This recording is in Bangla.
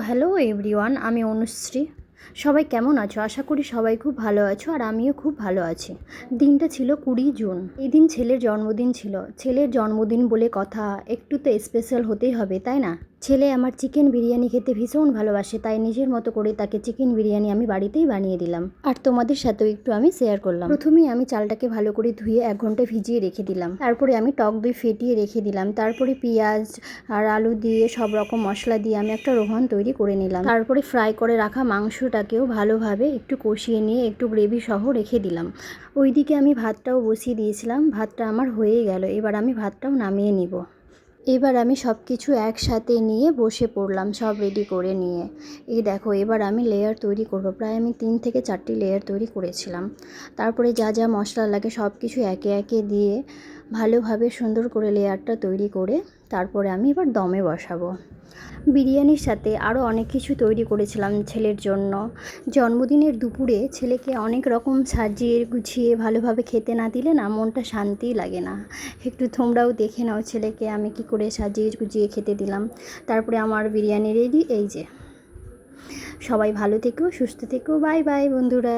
হ্যালো এভরিওয়ান, আমি অনুশ্রী। সবাই কেমন আছো? আশা করি সবাই খুব ভালো আছো, আর আমিও খুব ভালো আছি। দিনটা ছিল 20 জুন। এই দিন ছেলের জন্মদিন ছিল। ছেলের জন্মদিন বলে কথা, একটু তো স্পেশাল হতেই হবে, তাই না? ছেলে আমার চিকেন বিরিয়ানি খেতে ভীষণ ভালোবাসে, তাই নিজের মতো করে তাকে চিকেন বিরিয়ানি আমি বাড়িতেই বানিয়ে দিলাম, আর তোমাদের সাথেও একটু আমি শেয়ার করলাম। প্রথমেই আমি চালটাকে ভালো করে ধুয়ে 1 ঘন্টা ভিজিয়ে রেখে দিলাম। তারপরে আমি টক দই ফেটিয়ে রেখে দিলাম। তারপরে পেঁয়াজ আর আলু দিয়ে সব রকম মশলা দিয়ে আমি একটা রোহন তৈরি করে নিলাম। তারপরে ফ্রাই করে রাখা মাংসটাকেও ভালোভাবে একটু কষিয়ে নিয়ে একটু গ্রেভি সহ রেখে দিলাম। ওইদিকে আমি ভাতটাও বসিয়ে দিয়েছিলাম। ভাতটা আমার হয়ে গেল। এবার আমি ভাতটাও নামিয়ে নিব। এবার আমি সব কিছু একসাথে নিয়ে বসে পড়লাম, সব রেডি করে নিয়ে। এই দেখো, এবার আমি লেয়ার তৈরি করব। প্রায় আমি 3 থেকে 4টি লেয়ার তৈরি করেছিলাম। তারপরে যা যা মশলা লাগে সব কিছু একে একে দিয়ে ভালোভাবে সুন্দর করে লেয়ারটা তৈরি করে তারপরে আমি এবার দমে বসাবো। বিরিয়ানির সাথে আরও অনেক কিছু তৈরি করেছিলাম ছেলের জন্য। জন্মদিনের দুপুরে ছেলেকে অনেক রকম সাজিয়ে গুছিয়ে ভালোভাবে খেতে না দিলে না মনটা শান্তিই লাগে না। একটু তোমরাও দেখে নাও ছেলেকে আমি কি করে সাজিয়ে গুছিয়ে খেতে দিলাম। তারপরে আমার বিরিয়ানি রেডি। এই যে, সবাই ভালো থেকো, সুস্থ থেকো। বাই বাই বন্ধুরা।